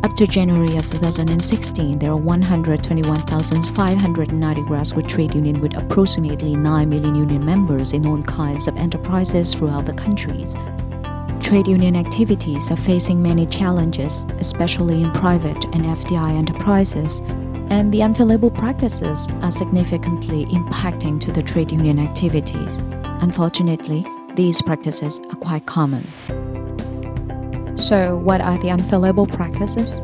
Up to January of 2016, there are 121,590 grassroots trade unions with approximately 9 million union members in all kinds of enterprises throughout the countries. Trade union activities are facing many challenges, especially in private and FDI enterprises, and the unfavorable practices are significantly impacting to the trade union activities. Unfortunately, these practices are quite common. So, what are the unfavorable practices?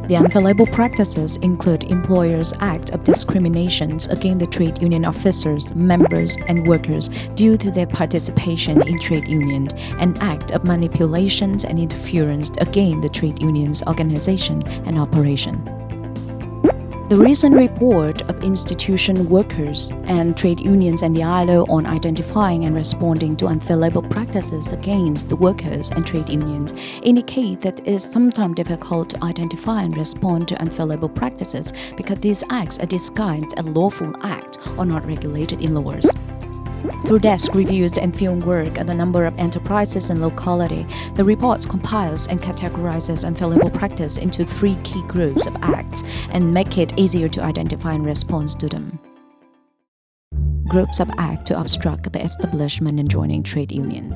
The unfavorable practices include employers' act of discriminations against the trade union officers, members, and workers due to their participation in trade union, and act of manipulations and interference against the trade union's organization and operation. The recent report of institution workers and trade unions and the ILO on identifying and responding to unfavorable practices against the workers and trade unions indicate that it is sometimes difficult to identify and respond to unfavorable practices because these acts are disguised as lawful acts or not regulated in laws. Through desk reviews and field work at a number of enterprises and locality, the report compiles and categorizes unfavorable practice into 3 key groups of acts and make it easier to identify and respond to them. Groups of acts to obstruct the establishment and joining trade union.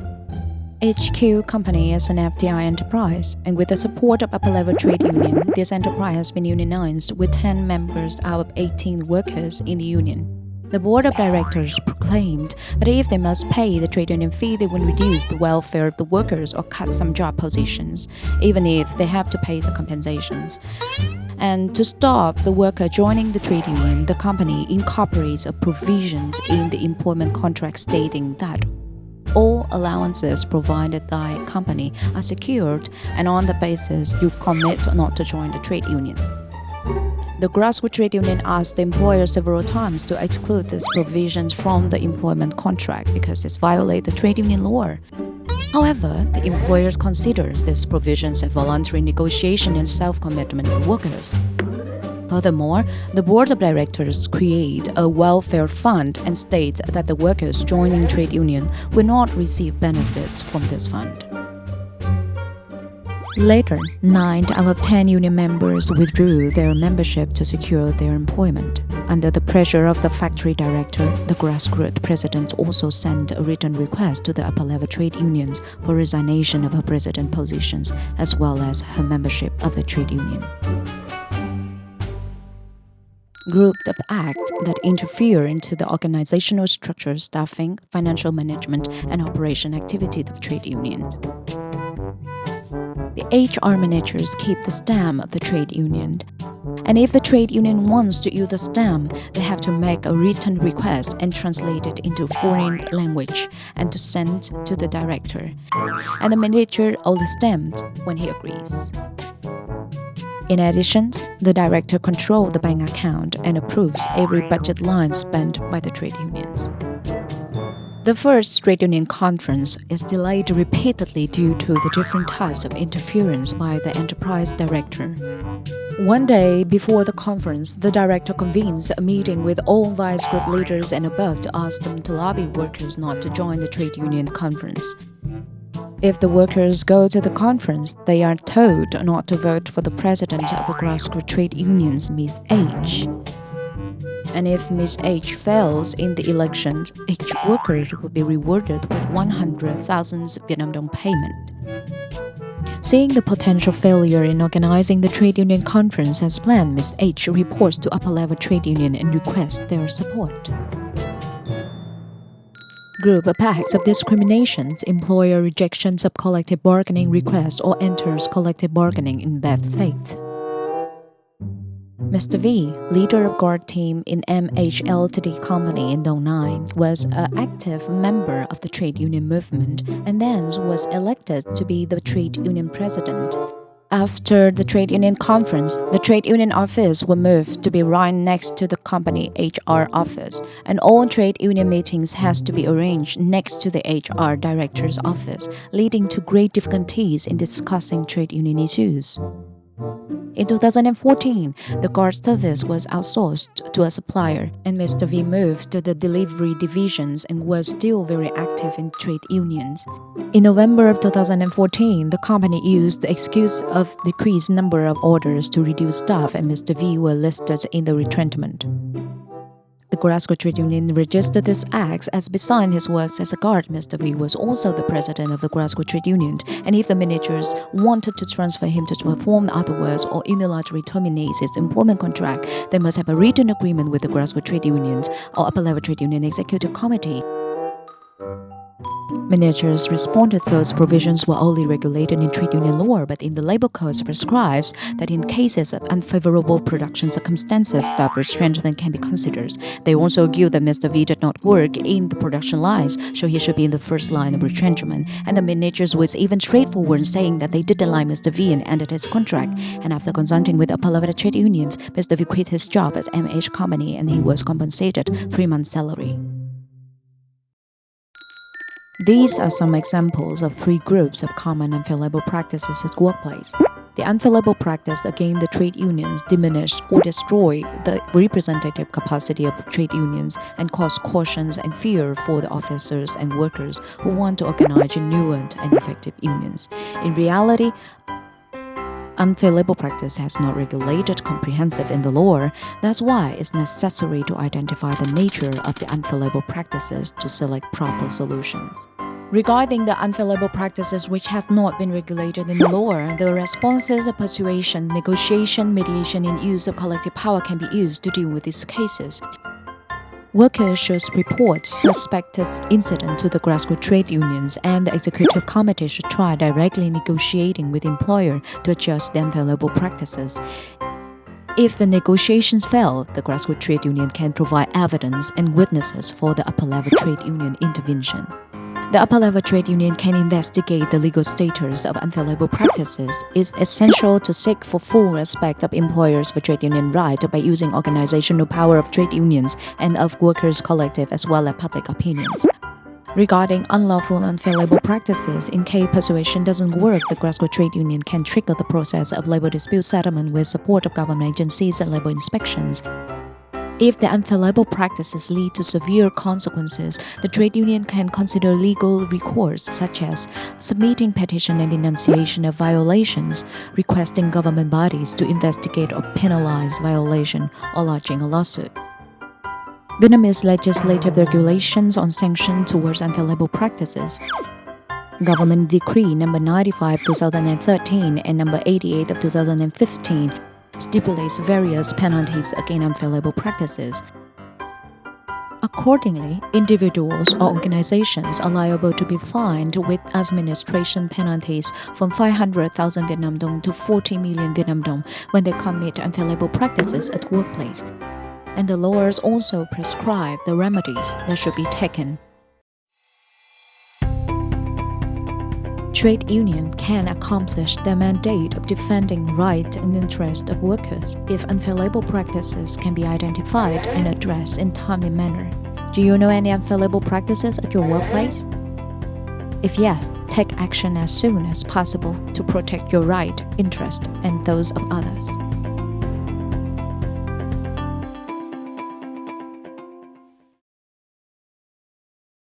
HQ Company is an FDI enterprise, and with the support of upper-level trade union, this enterprise has been unionized with 10 members out of 18 workers in the union. The board of directors proclaimed that if they must pay the trade union fee, they would reduce the welfare of the workers or cut some job positions, even if they have to pay the compensations. And to stop the worker joining the trade union, the company incorporates a provisions in the employment contract stating that all allowances provided by the company are secured, and on the basis you commit not to join the trade union. The grassroots trade union asked the employer several times to exclude these provisions from the employment contract because this violates the trade union law. However, the employer considers these provisions a voluntary negotiation and self-commitment of the workers. Furthermore, the board of directors create a welfare fund and states that the workers joining trade union will not receive benefits from this fund. Later, 9 out of 10 union members withdrew their membership to secure their employment. Under the pressure of the factory director, the grassroots president also sent a written request to the upper-level trade unions for resignation of her president positions as well as her membership of the trade union. Groups of acts that interfere into the organizational structure, staffing, financial management, and operation activities of trade unions. The HR managers keep the stamp of the trade union, and if the trade union wants to use the stamp, they have to make a written request and translate it into foreign language and to send to the director, and the manager only stamped when he agrees. In addition, the director controls the bank account and approves every budget line spent by the trade unions. The first trade union conference is delayed repeatedly due to the different types of interference by the enterprise director. One day before the conference, the director convenes a meeting with all vice group leaders and above to ask them to lobby workers not to join the trade union conference. If the workers go to the conference, they are told not to vote for the president of the grassroots trade unions, Ms. H. And if Ms. H fails in the elections, each worker will be rewarded with 100,000 Vietnam dong payment. Seeing the potential failure in organizing the trade union conference as planned, Ms. H reports to upper-level trade union and requests their support. Group of acts of discriminations, employer rejections of collective bargaining requests or enters collective bargaining in bad faith. Mr. V, leader of guard team in MHLTD company in Dong Nai, was an active member of the trade union movement and then was elected to be the trade union president. After the trade union conference, the trade union office was moved to be right next to the company HR office, and all trade union meetings has to be arranged next to the HR director's office, leading to great difficulties in discussing trade union issues. In 2014, the guard service was outsourced to a supplier, and Mr. V moved to the delivery divisions and was still very active in trade unions. In November of 2014, the company used the excuse of decreased number of orders to reduce staff, and Mr. V were listed in the retrenchment. The Glasgow Trade Union registered this act as beside his works as a guard, Mr. V was also the president of the Glasgow Trade Union, and if the managers wanted to transfer him to perform other works or unilaterally terminate his employment contract, they must have a written agreement with the Glasgow Trade Unions or Upper Level Trade Union Executive Committee. Managers responded those provisions were only regulated in trade union law, but in the labor code prescribes that in cases of unfavorable production circumstances, staff retrenchment can be considered. They also argued that Mr. V did not work in the production lines, so he should be in the first line of retrenchment. And the managers was even straightforward in saying that they didn't like Mr. V and ended his contract. And after consulting with upper level trade unions, Mr. V quit his job at MH Company and he was compensated 3 months' salary. These are some examples of 3 groups of common unfair labor practices at workplace. The unfair labor practice against the trade unions diminished or destroyed the representative capacity of trade unions and caused cautions and fear for the officers and workers who want to organize genuine and effective unions. In reality, unfair labor practice has not regulated comprehensive in the law. That's why it's necessary to identify the nature of the unfair labor practices to select proper solutions. Regarding the unfair labor practices which have not been regulated in the law, the responses of persuasion, negotiation, mediation, and use of collective power can be used to deal with these cases. Workers should report suspected incident to the Glasgow trade unions, and the executive committee should try directly negotiating with employer to adjust the unfair labor practices. If the negotiations fail, the Glasgow trade union can provide evidence and witnesses for the upper level trade union intervention. The upper level trade union can investigate the legal status of unfair labor practices. It's essential to seek for full respect of employers for trade union rights by using organizational power of trade unions and of workers' collective as well as public opinions. Regarding unlawful unfair labor practices, in case persuasion doesn't work, the Glasgow Trade Union can trigger the process of labor dispute settlement with support of government agencies and labor inspections. If the unfair labor practices lead to severe consequences, the trade union can consider legal recourse such as submitting petition and denunciation of violations, requesting government bodies to investigate or penalize violation, or lodging a lawsuit. Vietnamese legislative regulations on sanctions towards unfair labor practices. Government Decree No. 95 2013 and No. 88 of 2015 stipulates various penalties against unfair labor practices. Accordingly, individuals or organizations are liable to be fined with administration penalties from 500,000 Vietnam dong to 40 million Vietnam dong when they commit unfair labor practices at workplace. And the laws also prescribe the remedies that should be taken. Trade union can accomplish their mandate of defending rights and interests of workers if unfair labor practices can be identified and addressed in timely manner. Do you know any unfair labor practices at your workplace? If yes, take action as soon as possible to protect your right, interest, and those of others.